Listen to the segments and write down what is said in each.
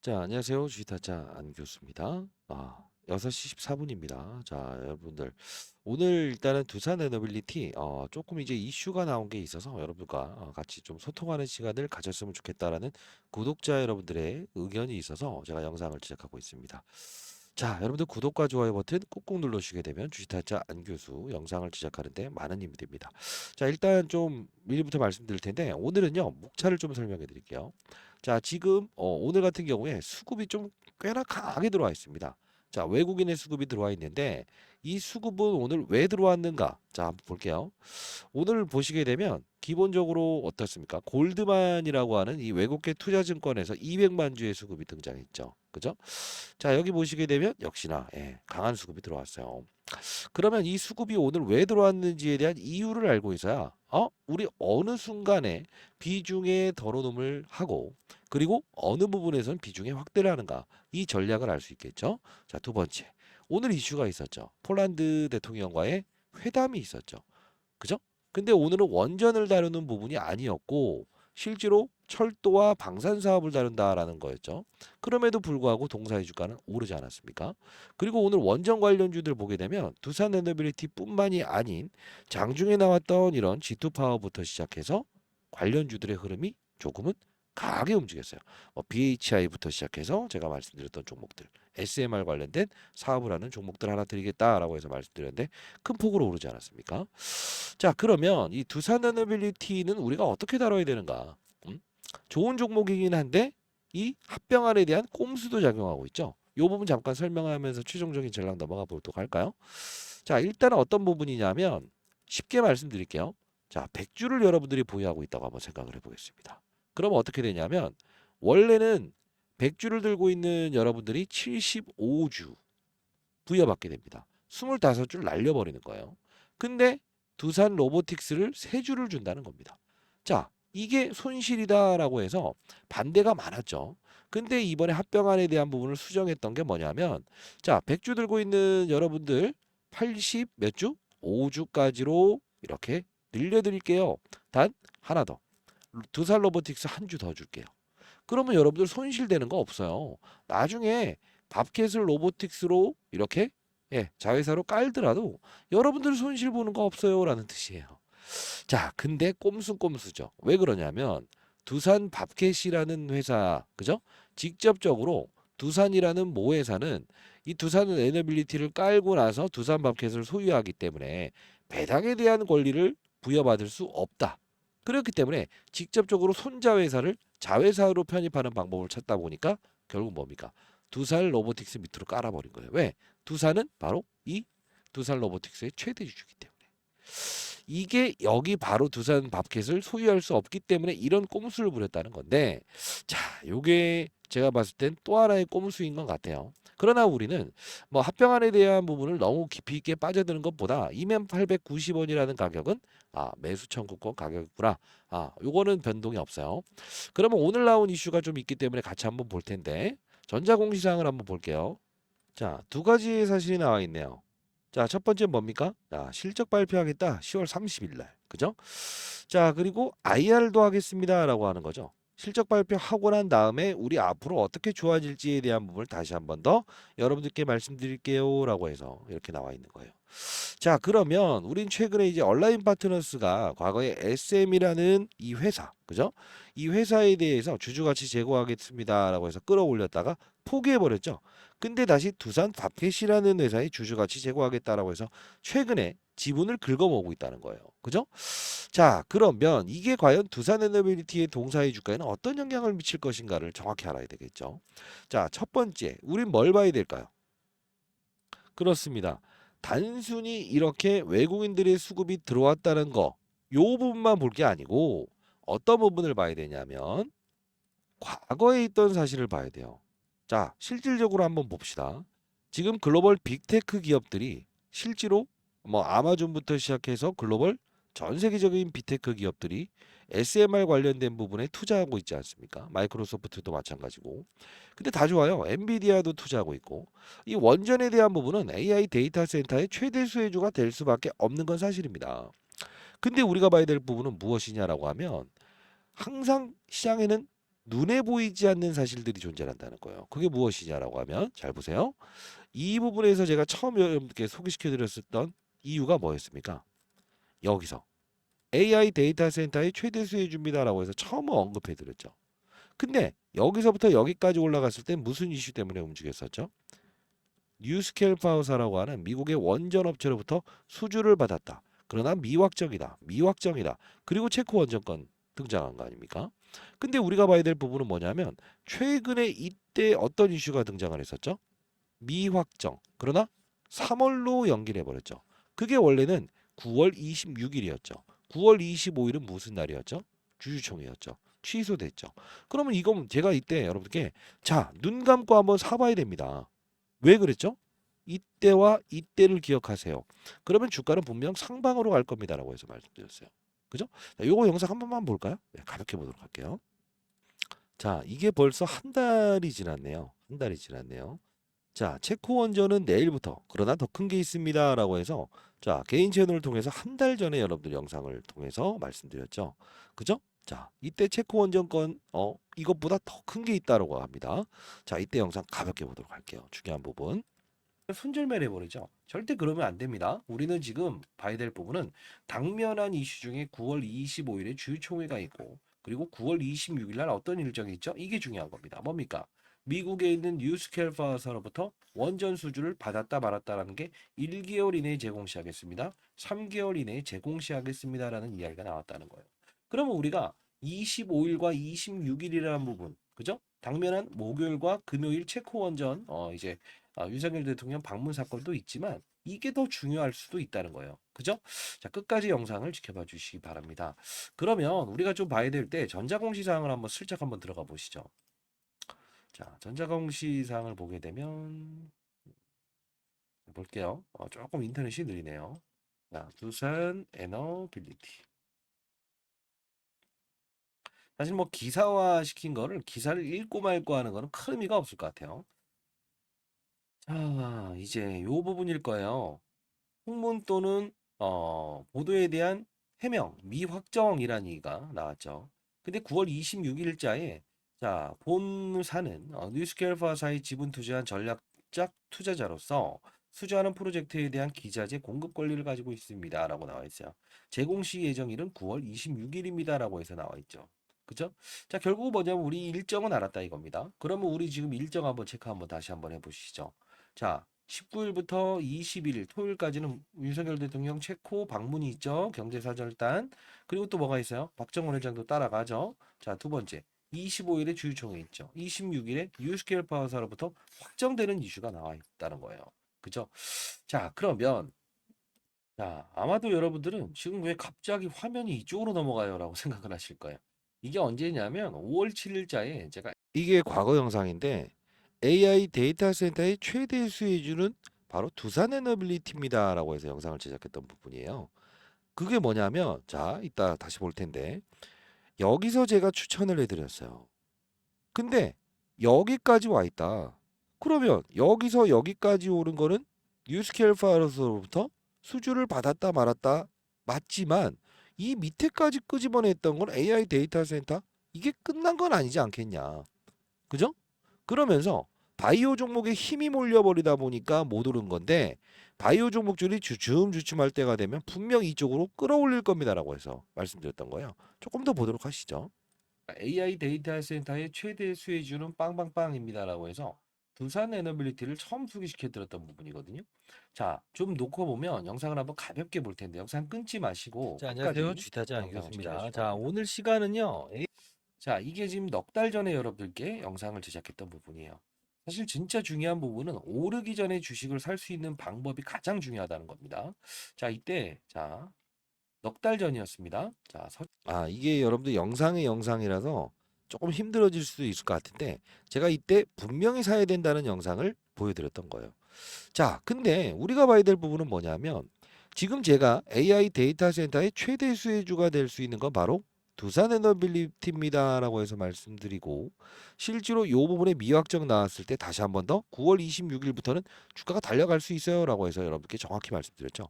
자, 안녕하세요. 주식타짜 안 교수입니다. 6시 14분입니다. 자, 여러분들. 오늘 일단은 두산 에너빌리티, 조금 이제 이슈가 나온 게 있어서 여러분과 같이 좀 소통하는 시간을 가졌으면 좋겠다라는 구독자 여러분들의 의견이 있어서 제가 영상을 제작하고 있습니다. 자, 여러분들 구독과 좋아요 버튼 꾹꾹 눌러주시게 되면 주식타짜 안 교수 영상을 제작하는데 많은 힘이 됩니다. 자, 일단 좀 미리부터 말씀드릴 텐데 오늘은요, 목차를 좀 설명해 드릴게요. 자, 지금 오늘 같은 경우에 수급이 좀 꽤나 강하게 들어와 있습니다. 자, 외국인의 수급이 들어와 있는데 이 수급은 오늘 왜 들어왔는가? 자, 한번 볼게요. 오늘 보시게 되면 기본적으로 어떻습니까? 골드만이라고 하는 이 외국계 투자증권에서 200만 주의 수급이 등장했죠. 그죠? 자, 여기 보시게 되면 역시나 강한 수급이 들어왔어요. 그러면 이 수급이 오늘 왜 들어왔는지에 대한 이유를 알고 있어야 우리 어느 순간에 비중에 덜어놓음을 하고 그리고 어느 부분에서는 비중의 확대를 하는가 이 전략을 알 수 있겠죠. 자, 두 번째. 오늘 이슈가 있었죠. 폴란드 대통령과의 회담이 있었죠. 그죠? 근데 오늘은 원전을 다루는 부분이 아니었고 실제로 철도와 방산 사업을 다룬다라는 거였죠. 그럼에도 불구하고 동사의 주가는 오르지 않았습니까? 그리고 오늘 원전 관련주들 보게 되면 두산 에너빌리티뿐만이 아닌 장중에 나왔던 이런 G2 파워부터 시작해서 관련주들의 흐름이 조금은 강하게 움직였어요. BHI부터 시작해서 제가 말씀드렸던 종목들, SMR 관련된 사업을 하는 종목들 하나 드리겠다라고 해서 말씀드렸는데 큰 폭으로 오르지 않았습니까? 자, 그러면 이 두산 에너빌리티는 우리가 어떻게 다뤄야 되는가? 음? 좋은 종목이긴 한데 이 합병안에 대한 꼼수도 작용하고 있죠. 이 부분 잠깐 설명하면서 최종적인 전략 넘어가 보도록 할까요? 자, 일단은 어떤 부분이냐면 쉽게 말씀드릴게요. 자, 100주를 여러분들이 보유하고 있다고 한번 생각을 해보겠습니다. 그럼 어떻게 되냐면 원래는 100주를 들고 있는 여러분들이 75주 부여받게 됩니다. 25줄 날려버리는 거예요. 근데 두산 로보틱스를 3주를 준다는 겁니다. 자, 이게 손실이다라고 해서 반대가 많았죠. 근데 이번에 합병안에 대한 부분을 수정했던 게 뭐냐면 자, 100주 들고 있는 여러분들 80 몇 주? 5주까지로 이렇게 늘려드릴게요. 단 하나 더. 두산 로보틱스 한 주 더 줄게요. 그러면 여러분들 손실되는 거 없어요. 나중에 밥캣을 로보틱스로 이렇게 자회사로 깔더라도 여러분들 손실 보는 거 없어요라는 뜻이에요. 자, 근데 꼼수죠. 왜 그러냐면 두산 밥캣이라는 회사, 그죠? 직접적으로 두산이라는 모회사는 이 두산 에너빌리티를 깔고 나서 두산 밥캣을 소유하기 때문에 배당에 대한 권리를 부여받을 수 없다. 그렇기 때문에 직접적으로 손자회사를 자회사로 편입하는 방법을 찾다 보니까 결국 뭡니까? 두산 로보틱스 밑으로 깔아버린 거예요. 왜? 두산은 바로 이 두산 로보틱스의 최대 주주이기 때문에. 이게 여기 바로 두산 밥켓을 소유할 수 없기 때문에 이런 꼼수를 부렸다는 건데, 자, 요게 제가 봤을 땐 또 하나의 꼼수인 것 같아요. 그러나 우리는 뭐 합병안에 대한 부분을 너무 깊이 있게 빠져드는 것보다 2890원이라는 가격은 매수 청구권 가격이구나. 요거는 변동이 없어요. 그러면 오늘 나온 이슈가 좀 있기 때문에 같이 한번 볼 텐데 전자공시장을 한번 볼게요. 자, 두 가지의 사실이 나와 있네요. 자, 첫 번째 뭡니까? 자, 실적 발표하겠다. 10월 30일 날. 그죠? 자, 그리고 IR도 하겠습니다라고 하는 거죠. 실적 발표하고 난 다음에 우리 앞으로 어떻게 좋아질지에 대한 부분을 다시 한번 더 여러분들께 말씀드릴게요라고 해서 이렇게 나와 있는 거예요. 자, 그러면 우린 최근에 이제 온라인 파트너스가 과거에 SM이라는 이 회사, 그죠? 이 회사에 대해서 주주가치 제고하겠습니다라고 해서 끌어올렸다가 포기해 버렸죠. 근데 다시 두산 밥켓이라는 회사에 주주가치 제고하겠다라고 해서 최근에 지분을 긁어모으고 있다는 거예요. 그죠? 자, 그러면 이게 과연 두산 에너빌리티의 동사의 주가에는 어떤 영향을 미칠 것인가를 정확히 알아야 되겠죠. 자, 첫 번째, 우린 뭘 봐야 될까요? 그렇습니다. 단순히 이렇게 외국인들의 수급이 들어왔다는 거, 요 부분만 볼 게 아니고 어떤 부분을 봐야 되냐면 과거에 있던 사실을 봐야 돼요. 자, 실질적으로 한번 봅시다. 지금 글로벌 빅테크 기업들이 실제로 뭐 아마존부터 시작해서 글로벌 전 세계적인 빅테크 기업들이 SMR 관련된 부분에 투자하고 있지 않습니까? 마이크로소프트도 마찬가지고. 근데 다 좋아요. 엔비디아도 투자하고 있고. 이 원전에 대한 부분은 AI 데이터 센터의 최대 수혜주가 될 수밖에 없는 건 사실입니다. 근데 우리가 봐야 될 부분은 무엇이냐라고 하면 항상 시장에는 눈에 보이지 않는 사실들이 존재한다는 거예요. 그게 무엇이냐라고 하면 잘 보세요. 이 부분에서 제가 처음 여러분께 소개시켜 드렸었던 이유가 뭐였습니까? 여기서 AI 데이터 센터의 최대 수혜주입니다라고 해서 처음 언급해 드렸죠. 근데 여기서부터 여기까지 올라갔을 때 무슨 이슈 때문에 움직였었죠? 뉴스케일 파우사라고 하는 미국의 원전 업체로부터 수주를 받았다. 그러나 미확정이다. 미확정이다. 그리고 체코 원전건 등장한 거 아닙니까? 근데 우리가 봐야 될 부분은 뭐냐면 최근에 이때 어떤 이슈가 등장을 했었죠? 미확정. 그러나 3월로 연기해 버렸죠. 그게 원래는 9월 26일이었죠. 9월 25일은 무슨 날이었죠? 주주총회였죠. 취소됐죠. 그러면 이건 제가 이때 여러분께 자, 눈 감고 한번 사봐야 됩니다. 왜 그랬죠? 이때와 이때를 기억하세요. 그러면 주가는 분명 상방으로 갈 겁니다라고 해서 말씀드렸어요. 그죠? 자, 요거 영상 한 번만 볼까요? 네, 가볍게 보도록 할게요. 자, 이게 벌써 한 달이 지났네요. 한 달이 지났네요. 자, 체코 원전은 내일부터 그러나 더 큰 게 있습니다라고 해서 자, 개인 채널을 통해서 한 달 전에 여러분들 영상을 통해서 말씀드렸죠. 그죠? 자, 이때 체코 원전 건 이것보다 더 큰 게 있다라고 합니다. 자, 이때 영상 가볍게 보도록 할게요. 중요한 부분. 손절매를 해버리죠. 절대 그러면 안 됩니다. 우리는 지금 봐야 될 부분은 당면한 이슈 중에 9월 25일에 주주총회가 있고 그리고 9월 26일 날 어떤 일정이 있죠? 이게 중요한 겁니다. 뭡니까? 미국에 있는 뉴스켈파사로부터 원전 수주를 받았다 말았다라는 게 1개월 이내에 제공시하겠습니다. 3개월 이내에 제공시하겠습니다라는 이야기가 나왔다는 거예요. 그러면 우리가 25일과 26일이라는 부분, 그죠? 당면한 목요일과 금요일 체코 원전 이제 윤석열 대통령 방문 사건도 있지만 이게 더 중요할 수도 있다는 거예요. 그죠? 자, 끝까지 영상을 지켜봐 주시기 바랍니다. 그러면 우리가 좀 봐야 될 때 전자공시사항을 한번 슬쩍 한번 들어가 보시죠. 자, 전자공시사항을 보게 되면 볼게요. 조금 인터넷이 느리네요. 자, 두산 에너빌리티. 사실 뭐 기사화 시킨 거를 기사를 읽고 말고 하는 거는 큰 의미가 없을 것 같아요. 자, 이제 요 부분일 거예요. 홍문 또는 보도에 대한 해명, 미확정이라는 얘기가 나왔죠. 근데 9월 26일자에 자, 본사는 뉴스케일파사의 지분 투자한 전략적 투자자로서 수주하는 프로젝트에 대한 기자재 공급 권리를 가지고 있습니다라고 나와 있어요. 제공 시 예정일은 9월 26일입니다라고 해서 나와 있죠. 그죠? 자, 결국 뭐냐면 우리 일정은 알았다 이겁니다. 그러면 우리 지금 일정 한번 체크 한번 다시 한번 해보시죠. 자, 19일부터 21일 토요일까지는 윤석열 대통령 체코 방문이 있죠. 경제사절단. 그리고 또 뭐가 있어요? 박정원 회장도 따라가죠. 자, 두 번째. 25일에 주주총회 있죠. 26일에 뉴스케일 파워사로부터 확정되는 이슈가 나와 있다는 거예요. 그죠? 자, 그러면 자, 아마도 여러분들은 지금 왜 갑자기 화면이 이쪽으로 넘어가요? 라고 생각을 하실 거예요. 이게 언제냐면 5월 7일자에 제가 이게 과거 영상인데 AI 데이터 센터의 최대 수혜주는 바로 두산 에너빌리티입니다라고 해서 영상을 제작했던 부분이에요. 그게 뭐냐면 자, 이따 다시 볼 텐데 여기서 제가 추천을 해드렸어요. 근데 여기까지 와 있다. 그러면 여기서 여기까지 오른 거는 뉴스케일 파이로서로부터 수주를 받았다 말았다 맞지만 이 밑에까지 끄집어냈던 건 AI 데이터 센터 이게 끝난 건 아니지 않겠냐. 그죠? 그러면서 바이오 종목에 힘이 몰려버리다 보니까 못 오른 건데 바이오 종목들이 주춤주춤할 때가 되면 분명 이쪽으로 끌어올릴 겁니다라고 해서 말씀드렸던 거예요. 조금 더 보도록 하시죠. AI 데이터 센터의 최대 수혜주는 빵빵빵입니다라고 해서 두산 에너빌리티를 처음 소개시켜 드렸던 부분이거든요. 자, 좀 놓고 보면 영상을 한번 가볍게 볼 텐데 영상 끊지 마시고 자, 끝까지 안녕하세요. 주타자 영상을 안교수입니다. 지켜주시기 자, 바랍니다. 오늘 시간은요. 자, 이게 지금 넉 달 전에 여러분들께 영상을 제작했던 부분이에요. 사실 진짜 중요한 부분은 오르기 전에 주식을 살 수 있는 방법이 가장 중요하다는 겁니다. 자, 이때 자, 넉 달 전이었습니다. 자, 이게 여러분들 영상의 영상이라서 조금 힘들어질 수도 있을 것 같은데 제가 이때 분명히 사야 된다는 영상을 보여드렸던 거예요. 자, 근데 우리가 봐야 될 부분은 뭐냐면 지금 제가 AI 데이터 센터의 최대 수혜주가 될 수 있는 건 바로 두산 에너빌리티입니다라고 해서 말씀드리고 실제로 이 부분에 미확정 나왔을 때 다시 한번 더 9월 26일부터는 주가가 달려갈 수 있어요라고 해서 여러분께 정확히 말씀드렸죠.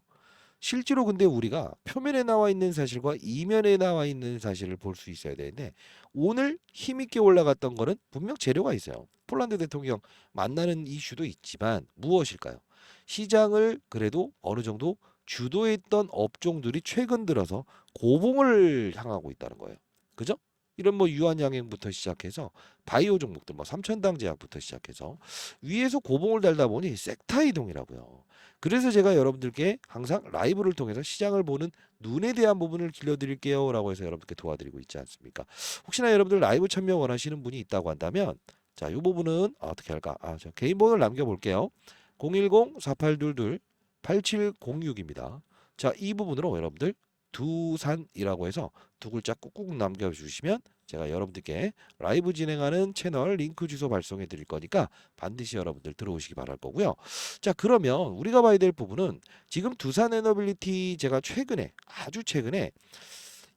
실제로 근데 우리가 표면에 나와 있는 사실과 이면에 나와 있는 사실을 볼 수 있어야 되는데 오늘 힘있게 올라갔던 거는 분명 재료가 있어요. 폴란드 대통령 만나는 이슈도 있지만 무엇일까요? 시장을 그래도 어느 정도 주도했던 업종들이 최근 들어서 고봉을 향하고 있다는 거예요. 그죠? 이런 뭐 유한양행부터 시작해서 바이오 종목들 뭐 삼천당 제약부터 시작해서 위에서 고봉을 달다 보니 섹터 이동이라고요. 그래서 제가 여러분들께 항상 라이브를 통해서 시장을 보는 눈에 대한 부분을 길려드릴게요라고 해서 여러분께 도와드리고 있지 않습니까? 혹시나 여러분들 라이브 참여 원하시는 분이 있다고 한다면 자, 이 부분은 어떻게 할까? 저 개인 번호를 남겨볼게요. 010-4822-8706입니다. 자, 이 부분으로 여러분들 두산이라고 해서 두 글자 꾹꾹 남겨주시면 제가 여러분들께 라이브 진행하는 채널 링크 주소 발송해 드릴 거니까 반드시 여러분들 들어오시기 바랄 거고요. 자, 그러면 우리가 봐야 될 부분은 지금 두산 에너빌리티 제가 최근에 아주 최근에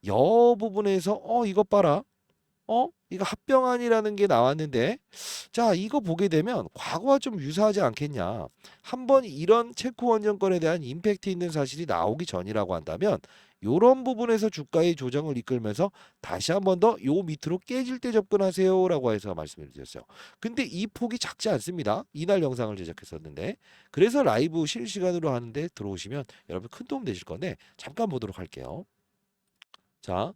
여 부분에서 이것 봐라. 이거 합병안이라는 게 나왔는데 자, 이거 보게 되면 과거와 좀 유사하지 않겠냐. 한번 이런 체코 원정권에 대한 임팩트 있는 사실이 나오기 전이라고 한다면 요런 부분에서 주가의 조정을 이끌면서 다시 한 번 더 요 밑으로 깨질 때 접근하세요라고 해서 말씀을 드렸어요. 근데 이 폭이 작지 않습니다. 이날 영상을 제작했었는데 그래서 라이브 실시간으로 하는데 들어오시면 여러분 큰 도움 되실 건데 잠깐 보도록 할게요. 자,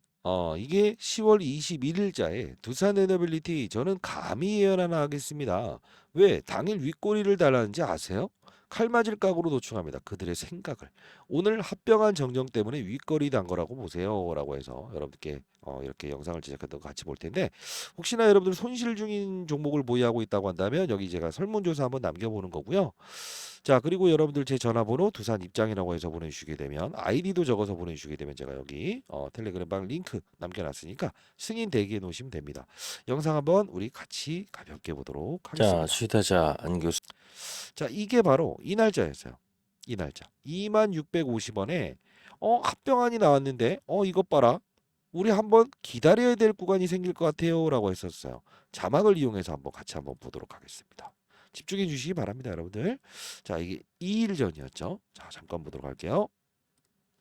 이게 10월 21일자에 두산 에너빌리티 저는 감히 예언 하나 하겠습니다. 왜 당일 윗꼬리를 달았는지 아세요? 칼 맞을 각오로 도충합니다. 그들의 생각을. 오늘 합병한 정정 때문에 윗꼬리 단 거라고 보세요라고 해서 여러분께 이렇게 영상을 제작했던 거 같이 볼 텐데 혹시나 여러분들 손실 중인 종목을 보유하고 있다고 한다면 여기 제가 설문조사 한번 남겨보는 거고요. 자, 그리고 여러분들 제 전화번호 두산 입장이라고 해서 보내주시게 되면 아이디도 적어서 보내주시게 되면 제가 여기 텔레그램방 링크 남겨놨으니까 승인 대기해 놓으시면 됩니다. 영상 한번 우리 같이 가볍게 보도록 자, 하겠습니다. 수시타자 안 교수. 자, 이게 바로 이 날짜였어요. 이 날짜 2650원에 합병안이 나왔는데 이것 봐라. 우리 한번 기다려야 될 구간이 생길 것 같아요라고 했었어요. 자막을 이용해서 한번 같이 한번 보도록 하겠습니다. 집중해 주시기 바랍니다, 여러분들. 자, 이게 2일 전이었죠. 자, 잠깐 보도록 할게요.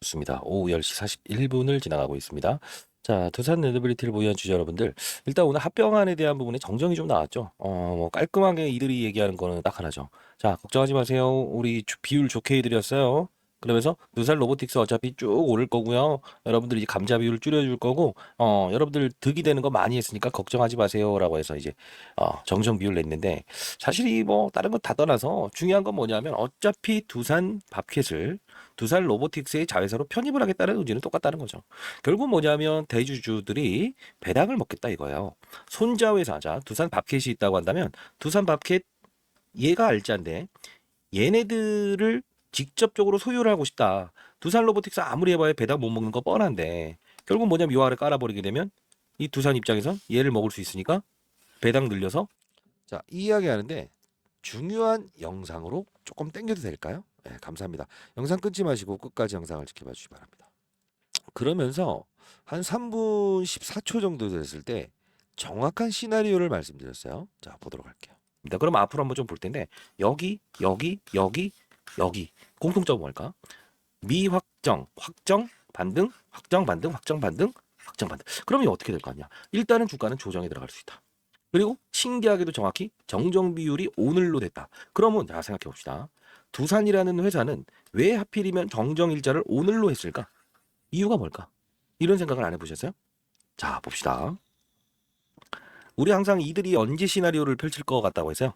좋습니다. 오후 10시 41분을 지나가고 있습니다. 자, 두산 에너빌리티를 보유한 주주 여러분들, 일단 오늘 합병안에 대한 부분에 정정이 좀 나왔죠. 뭐 깔끔하게 이들이 얘기하는 거는 딱 하나죠. 자, 걱정하지 마세요. 우리 비율 좋게 해드렸어요. 그러면서 두산 로보틱스 어차피 쭉 오를 거고요. 여러분들이 감자 비율을 줄여줄 거고, 여러분들 득이 되는 거 많이 했으니까 걱정하지 마세요라고 해서 이제 정정 비율 냈는데, 사실이 뭐 다른 거 다 떠나서 중요한 건 뭐냐면 어차피 두산 밥켓을 두산 로보틱스의 자회사로 편입을 하겠다는 의지는 똑같다는 거죠. 결국 뭐냐면 대주주들이 배당을 먹겠다 이거예요. 손자회사자 두산 밥켓이 있다고 한다면 두산 밥켓 얘가 알짜인데 얘네들을 직접적으로 소유를 하고 싶다. 두산 로보틱스 아무리 해봐야 배당 못 먹는 거 뻔한데 결국 뭐냐면 요 아래 깔아버리게 되면 이 두산 입장에서 얘를 먹을 수 있으니까 배당 늘려서 자, 이 이야기 하는데 중요한 영상으로 조금 당겨도 될까요? 네, 감사합니다. 영상 끊지 마시고 끝까지 영상을 지켜봐 주시기 바랍니다. 그러면서 한 3분 14초 정도 됐을 때 정확한 시나리오를 말씀드렸어요. 자, 보도록 할게요. 그럼 앞으로 한번 좀 볼 텐데 여기 공통점은 뭘까? 미확정, 확정, 반등, 확정, 반등, 확정, 반등, 확정, 반등. 그러면 어떻게 될 거 아니야? 일단은 주가는 조정에 들어갈 수 있다. 그리고 신기하게도 정확히 정정 비율이 오늘로 됐다. 그러면 자 생각해 봅시다. 두산이라는 회사는 왜 하필이면 정정 일자를 오늘로 했을까? 이유가 뭘까? 이런 생각을 안 해보셨어요? 자 봅시다. 우리 항상 이들이 언제 시나리오를 펼칠 것 같다고 했어요?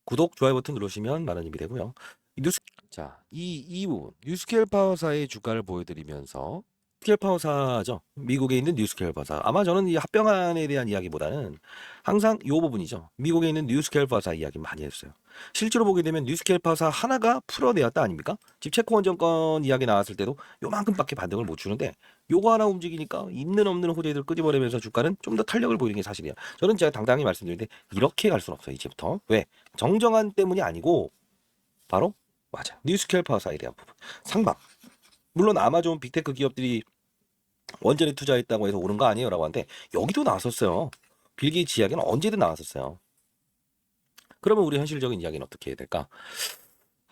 구독, 좋아요 버튼 누르시면 많은 힘이 되고요. 뉴스 자, 이 부분 뉴스케일 파워사의 주가를 보여드리면서 뉴스케일 파워사죠. 미국에 있는 뉴스케일 파워사. 아마 저는 이 합병안에 대한 이야기보다는 항상 이 부분이죠. 미국에 있는 뉴스케일 파워사 이야기 많이 했어요. 실제로 보게 되면 뉴스케일 파워사 하나가 풀어내었다 아닙니까? 집 체코 원정권 이야기 나왔을 때도 요만큼밖에 반등을 못 주는데 요거 하나 움직이니까 있는 없는 호재들 끄집어내면서 주가는 좀 더 탄력을 보이는 게 사실이야. 저는 제가 당당히 말씀드리는데 이렇게 갈 수는 없어요. 이제부터. 왜? 정정안 때문이 아니고 바로 맞아. 뉴스케일 파워사에 대한 부분. 상방. 물론 아마존 빅테크 기업들이 원전에 투자했다고 해서 오른 거 아니에요 라고 하는데 여기도 나왔었어요. 빌 게이츠 이야기는 언제든 나왔었어요. 그러면 우리 현실적인 이야기는 어떻게 해야 될까?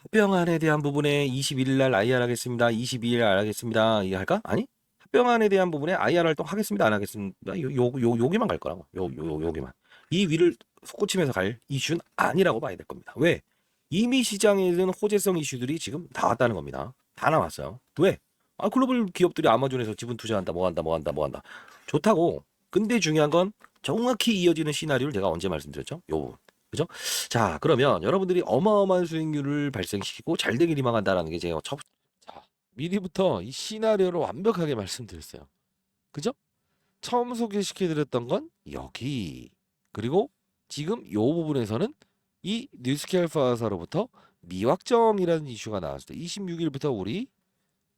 합병안에 대한 부분에 21일 날 IR 하겠습니다. 22일 하겠습니다. 이게 할까? 아니? 합병안에 대한 부분에 IR 활동 하겠습니다. 안 하겠습니다. 여기만 갈 거라고. 여기만. 이 위를 솟구치면서 갈 이슈는 아니라고 봐야 될 겁니다. 왜? 이미 시장에는 호재성 이슈들이 지금 나왔다는 겁니다. 다 나왔어요. 왜? 아, 글로벌 기업들이 아마존에서 지분 투자한다, 뭐 한다. 좋다고. 근데 중요한 건 정확히 이어지는 시나리오를 제가 언제 말씀드렸죠? 요 부분. 그죠? 자, 그러면 여러분들이 어마어마한 수익률을 발생시키고 잘 되길 희망한다라는 게 제가 첫. 자, 미리부터 이 시나리오를 완벽하게 말씀드렸어요. 그죠? 처음 소개시켜드렸던 건 여기. 그리고 지금 이 부분에서는 이 뉴스케 알파사로부터 미확정이라는 이슈가 나왔을 때 26일부터 우리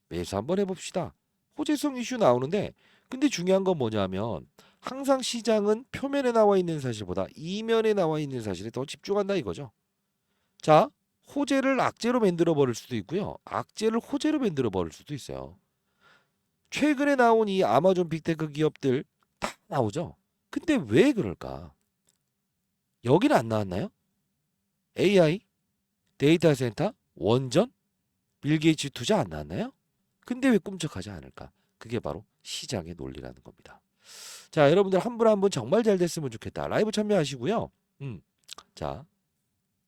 매수 한번 해봅시다. 호재성 이슈 나오는데 근데 중요한 건 뭐냐면 항상 시장은 표면에 나와 있는 사실보다 이면에 나와 있는 사실에 더 집중한다 이거죠. 자, 호재를 악재로 만들어 버릴 수도 있고요. 악재를 호재로 만들어 버릴 수도 있어요. 최근에 나온 이 아마존 빅테크 기업들 다 나오죠. 근데 왜 그럴까? 여기는 안 나왔나요? AI, 데이터 센터, 원전, 빌 게이츠 투자 안 나왔나요? 근데 왜 꿈쩍하지 않을까? 그게 바로 시장의 논리라는 겁니다. 자, 여러분들 한 분 한 분 정말 잘 됐으면 좋겠다. 라이브 참여하시고요. 자,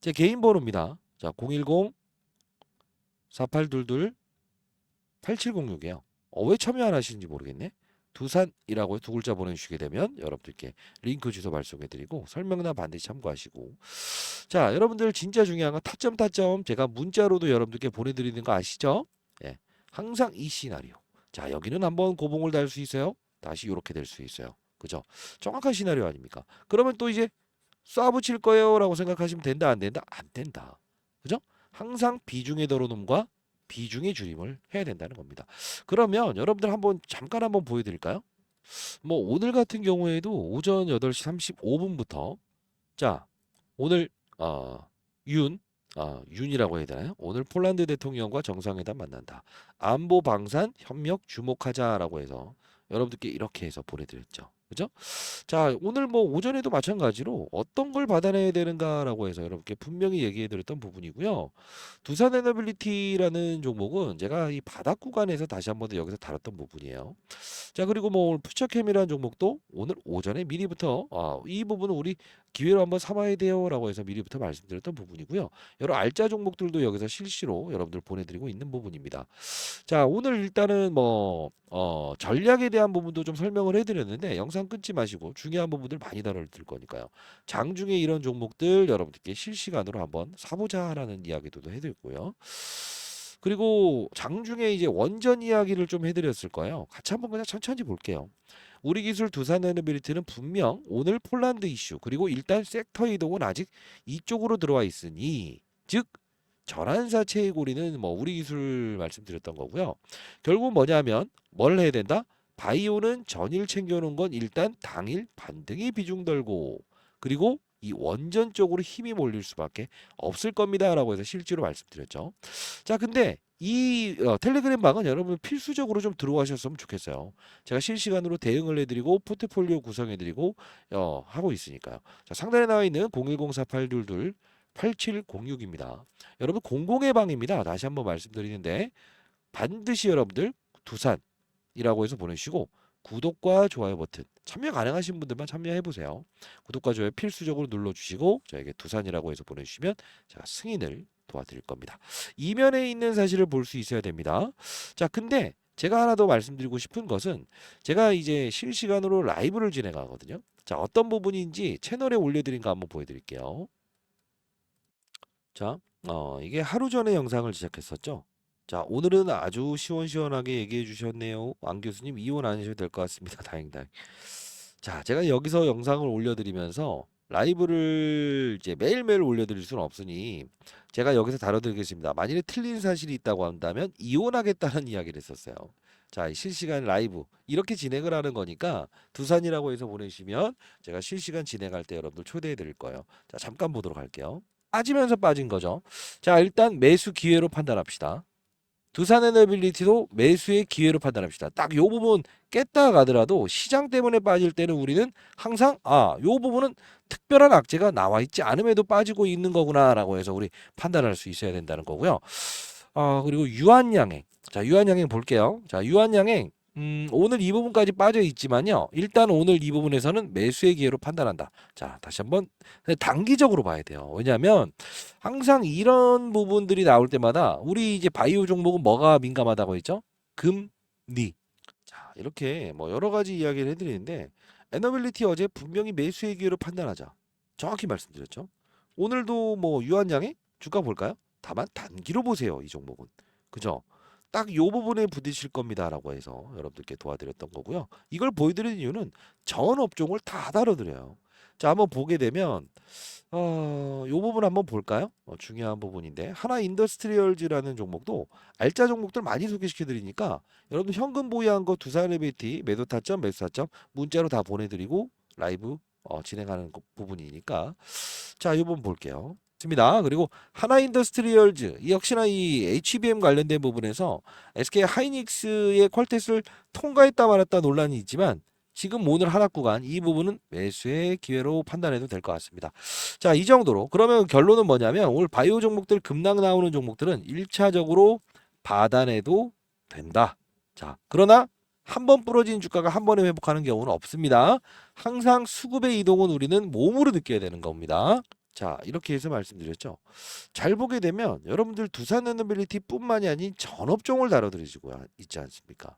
제 개인 번호입니다. 자, 010-4822-8706이에요. 왜 참여 안 하시는지 모르겠네. 두산이라고 두 글자 보내주시게 되면 여러분들께 링크 주소 발송해드리고 설명란 반드시 참고하시고. 자, 여러분들 진짜 중요한 건 타점 제가 문자로도 여러분들께 보내드리는 거 아시죠? 예, 항상 이 시나리오. 자, 여기는 한번 고봉을 달 수 있어요. 다시 이렇게 될 수 있어요. 그죠? 정확한 시나리오 아닙니까? 그러면 또 이제 쏴붙일 거예요 라고 생각하시면 된다 안 된다? 안 된다. 그죠? 항상 비중의 덜어놓음과 비중의 줄임을 해야 된다는 겁니다. 그러면 여러분들 한번 잠깐 한번 보여드릴까요? 뭐 오늘 같은 경우에도 오전 8시 35분부터 자 오늘 윤 윤이라고 해야 되나요? 오늘 폴란드 대통령과 정상회담 만난다. 안보 방산 협력 주목하자라고 해서 여러분들께 이렇게 해서 보내드렸죠. 그죠? 자, 오늘 뭐 오전에도 마찬가지로 어떤 걸 받아내야 되는가라고 해서 여러분께 분명히 얘기해 드렸던 부분이고요. 두산 에너빌리티라는 종목은 제가 이 바닥 구간에서 다시 한번 더 여기서 다뤘던 부분이에요. 자, 그리고 뭐 오늘 퓨처캠이라는 종목도 오늘 오전에 미리부터 이 부분은 우리 기회로 한번 삼아야 돼요라고 해서 미리부터 말씀드렸던 부분이고요. 여러 알짜 종목들도 여기서 실시로 여러분들 보내드리고 있는 부분입니다. 자, 오늘 일단은 뭐 전략에 대한 부분도 좀 설명을 해드렸는데 영상 끊지 마시고 중요한 부분들 많이 다뤄드릴 거니까요. 장중에 이런 종목들 여러분들께 실시간으로 한번 사보자라는 이야기도 해드렸고요. 그리고 장중에 이제 원전 이야기를 좀 해드렸을 거예요. 같이 한번 그냥 천천히 볼게요. 우리 기술 두산 에너빌리티는 분명 오늘 폴란드 이슈 그리고 일단 섹터 이동은 아직 이쪽으로 들어와 있으니 즉 전환사 채굴이는 뭐 우리 기술 말씀드렸던 거고요. 결국 뭐냐면 뭘 해야 된다? 바이오는 전일 챙겨놓은 건 일단 당일 반등이 비중 덜고 그리고 이 원전 쪽으로 힘이 몰릴 수밖에 없을 겁니다라고 해서 실제로 말씀드렸죠. 자, 근데 이 텔레그램 방은 여러분 필수적으로 좀 들어가셨으면 좋겠어요. 제가 실시간으로 대응을 해드리고 포트폴리오 구성해드리고 하고 있으니까요. 자, 상단에 나와 있는 0104822 8706입니다. 여러분 공공의 방입니다. 다시 한번 말씀드리는데 반드시 여러분들 두산이라고 해서 보내주시고 구독과 좋아요 버튼 참여 가능하신 분들만 참여해 보세요. 구독과 좋아요 필수적으로 눌러주시고 저에게 두산이라고 해서 보내주시면 제가 승인을 도와드릴 겁니다. 이면에 있는 사실을 볼 수 있어야 됩니다. 자, 근데 제가 하나 더 말씀드리고 싶은 것은 제가 이제 실시간으로 라이브를 진행하거든요. 자, 어떤 부분인지 채널에 올려드린 거 한번 보여드릴게요. 자, 이게 하루 전에 영상을 제작했었죠. 자, 오늘은 아주 시원시원하게 얘기해 주셨네요. 안 교수님 이혼 안 하셔도 될 것 같습니다. 다행이다. 자, 제가 여기서 영상을 올려드리면서 라이브를 이제 매일매일 올려드릴 수는 없으니 제가 여기서 다뤄드리겠습니다. 만일에 틀린 사실이 있다고 한다면 이혼하겠다는 이야기를 했었어요. 자, 이 실시간 라이브 이렇게 진행을 하는 거니까 두산이라고 해서 보내시면 제가 실시간 진행할 때 여러분들 초대해 드릴 거예요. 자, 잠깐 보도록 할게요. 빠지면서 빠진 거죠. 자, 일단 매수 기회로 판단합시다. 두산에너빌리티도 매수의 기회로 판단합시다. 딱 요 부분 깼다 가더라도 시장 때문에 빠질 때는 우리는 항상 요 부분은 특별한 악재가 나와 있지 않음에도 빠지고 있는 거구나라고 해서 우리 판단할 수 있어야 된다는 거고요. 그리고 유한양행. 자, 유한양행 볼게요. 자, 유한양행 오늘 이 부분까지 빠져 있지만요. 일단 오늘 이 부분에서는 매수의 기회로 판단한다. 자, 다시 한번 단기적으로 봐야 돼요. 왜냐하면 항상 이런 부분들이 나올 때마다 우리 이제 바이오 종목은 뭐가 민감하다고 했죠? 금리. 자, 이렇게 뭐 여러 가지 이야기를 해드리는데 에너빌리티 어제 분명히 매수의 기회로 판단하자. 정확히 말씀드렸죠. 오늘도 뭐 유한양행 주가 볼까요? 다만 단기로 보세요. 이 종목은. 그죠? 딱 요 부분에 부딪힐 겁니다라고 해서 여러분들께 도와드렸던 거고요. 이걸 보여드리는 이유는 전 업종을 다 다뤄드려요. 자, 한번 보게 되면 요 부분 한번 볼까요? 중요한 부분인데 하나 인더스트리얼즈라는 종목도 알짜 종목들 많이 소개시켜 드리니까 여러분 현금 보유한 거 두산레베티 매도 타점 매수 타점 문자로 다 보내드리고 라이브 진행하는 부분이니까 자, 이 부분 볼게요. 있습니다. 그리고 하나 인더스트리얼즈 역시나 이 HBM 관련된 부분에서 SK 하이닉스의 퀄텟을 통과했다 말았다 논란이 있지만 지금 오늘 하락 구간 이 부분은 매수의 기회로 판단해도 될 것 같습니다. 자, 이 정도로 그러면 결론은 뭐냐면 오늘 바이오 종목들 급락 나오는 종목들은 1차적으로 받아내도 된다. 자, 그러나 한 번 부러진 주가가 한 번에 회복하는 경우는 없습니다. 항상 수급의 이동은 우리는 몸으로 느껴야 되는 겁니다. 자, 이렇게 해서 말씀드렸죠. 잘 보게 되면 여러분들 두산에너빌리티뿐만이 아닌 전업종을 다뤄드리고 있지 않습니까?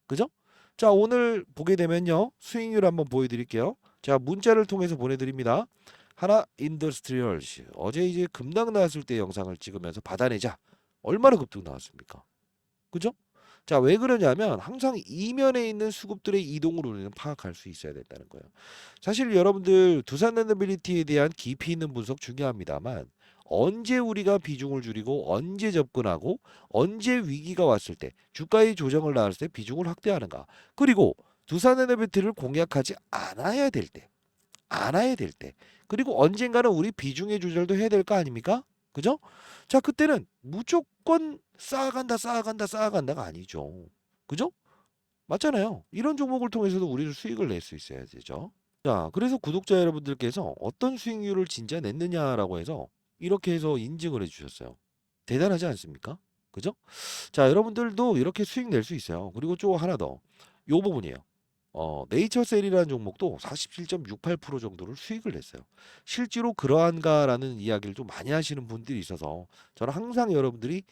그죠? 자, 오늘 보게 되면요. 수익률 한번 보여드릴게요. 자, 문자를 통해서 보내드립니다. 하나 인더스트리얼즈 어제 이제 급락 나왔을 때 영상을 찍으면서 받아내자. 얼마나 급등 나왔습니까? 그죠? 자, 왜 그러냐면 항상 이면에 있는 수급들의 이동을 우리는 파악할 수 있어야 된다는 거예요. 사실 여러분들 두산에너빌리티에 대한 깊이 있는 분석 중요합니다만 언제 우리가 비중을 줄이고 언제 접근하고 언제 위기가 왔을 때 주가의 조정을 나왔을 때 비중을 확대하는가. 그리고 두산에너빌리티를 공략하지 않아야 될 때. 그리고 언젠가는 우리 비중의 조절도 해야 될 거 아닙니까? 그죠? 자, 그때는 무조건 쌓아간다가 아니죠. 그죠? 맞잖아요. 이런 종목을 통해서도 우리는 수익을 낼 수 있어야 되죠. 자, 그래서 구독자 여러분들께서 어떤 수익률을 진짜 냈느냐라고 해서 이렇게 해서 인증을 해주셨어요. 대단하지 않습니까? 그죠? 자, 여러분들도 이렇게 수익 낼 수 있어요. 그리고 또 하나 더. 요 부분이에요. 네이처셀이라는 종목도 47.68% 정도를 수익을 냈어요. 실제로 그러한가라는 이야기를 좀 많이 하시는 분들이 있어서 저는 항상 여러분들이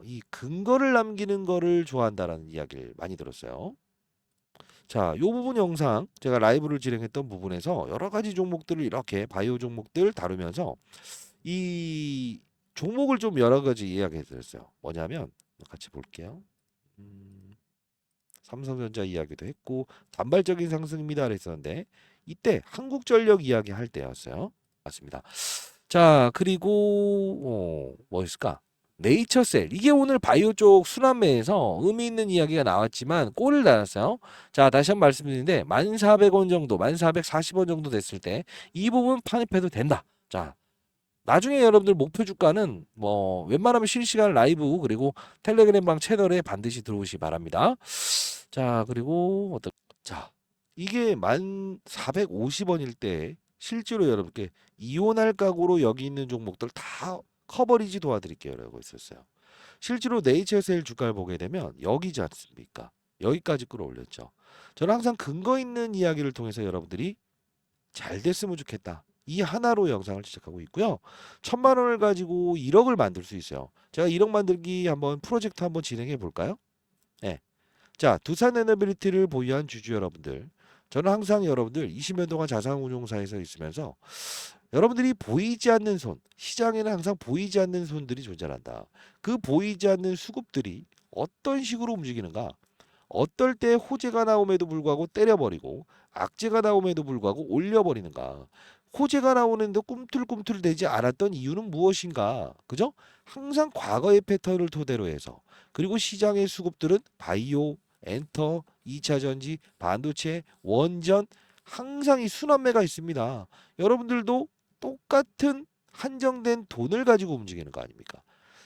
이 근거를 남기는 거를 좋아한다라는 이야기를 많이 들었어요. 자, 요 부분 영상 제가 라이브를 진행했던 부분에서 여러 가지 종목들을 이렇게 바이오 종목들 다루면서 이 종목을 좀 여러 가지 이야기해 드렸어요. 뭐냐면 같이 볼게요. 삼성전자 이야기도 했고 단발적인 상승입니다 그랬었는데 이때 한국전력 이야기 할 때였어요. 맞습니다. 자, 그리고 뭐 있을까? 네이처셀 이게 오늘 바이오 쪽 순환매에서 의미 있는 이야기가 나왔지만 골을 달았어요. 자, 다시 한번 말씀드리는데 1,400원 정도 1,440원 정도 됐을 때 이 부분 판입해도 된다. 자, 나중에 여러분들 목표 주가는 뭐 웬만하면 실시간 라이브 그리고 텔레그램방 채널에 반드시 들어오시 바랍니다. 자, 그리고 자, 이게 1,450원일 때 실제로 여러분께 이혼할 각오로 여기 있는 종목들 다 커버리지 도와드릴게요 라고 했었어요. 실제로 네이처셀 주가를 보게 되면 여기지 않습니까? 여기까지 끌어올렸죠. 저는 항상 근거 있는 이야기를 통해서 여러분들이 잘 됐으면 좋겠다. 이 하나로 영상을 제작하고 있고요. 1,000만 원을 가지고 1억을 만들 수 있어요. 제가 1억 만들기 한번 프로젝트 한번 진행해 볼까요? 네. 자, 두산에너빌리티를 보유한 주주 여러분들. 저는 항상 여러분들 20년 동안 자산운용사에서 있으면서 여러분들이 보이지 않는 손, 시장에는 항상 보이지 않는 손들이 존재한다. 그 보이지 않는 수급들이 어떤 식으로 움직이는가? 어떨 때 호재가 나옴에도 불구하고 때려버리고 악재가 나옴에도 불구하고 올려버리는가? 호재가 나오는데 꿈틀꿈틀 되지 않았던 이유는 무엇인가? 그죠? 항상 과거의 패턴을 토대로 해서 그리고 시장의 수급들은 바이오, 엔터, 2차 전지, 반도체, 원전 항상 이 순환매가 있습니다. 여러분들도 똑같은 한정된 돈을 가지고 움직이는 거 아닙니까?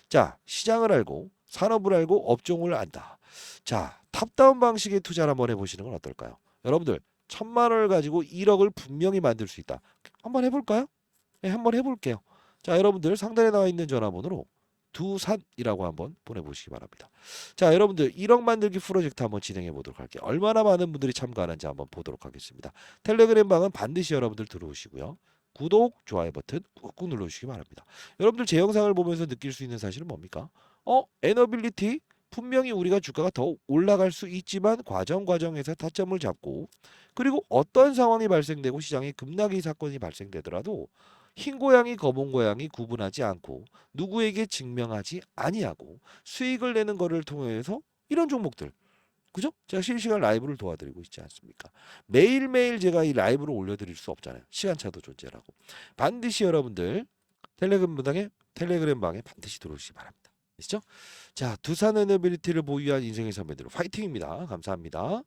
자, 시장을 알고 산업을 알고 업종을 안다. 자, 탑다운 방식의 투자를 한번 해보시는 건 어떨까요? 여러분들 1,000만 원을 가지고 1억을 분명히 만들 수 있다. 한번 해볼까요? 네, 한번 해볼게요. 자, 여러분들 상단에 나와 있는 전화번호로 두산이라고 한번 보내보시기 바랍니다. 자, 여러분들 1억 만들기 프로젝트 한번 진행해 보도록 할게요. 얼마나 많은 분들이 참가하는지 한번 보도록 하겠습니다. 텔레그램 방은 반드시 여러분들 들어오시고요. 구독, 좋아요 버튼 꾹꾹 눌러주시기 바랍니다. 여러분들 제 영상을 보면서 느낄 수 있는 사실은 뭡니까? 에너빌리티 분명히 우리가 주가가 더 올라갈 수 있지만 과정에서 타점을 잡고 그리고 어떤 상황이 발생되고 시장에 급락의 사건이 발생되더라도 흰 고양이 검은 고양이 구분하지 않고 누구에게 증명하지 아니하고 수익을 내는 거를 통해서 이런 종목들 그죠? 제가 실시간 라이브를 도와드리고 있지 않습니까? 매일매일 제가 이 라이브를 올려드릴 수 없잖아요. 시간차도 존재라고. 반드시 여러분들 텔레그램 방에 반드시 들어오시기 바랍니다. 아시죠? 자, 두산 에너빌리티를 보유한 인생의 선배들 파이팅입니다. 감사합니다.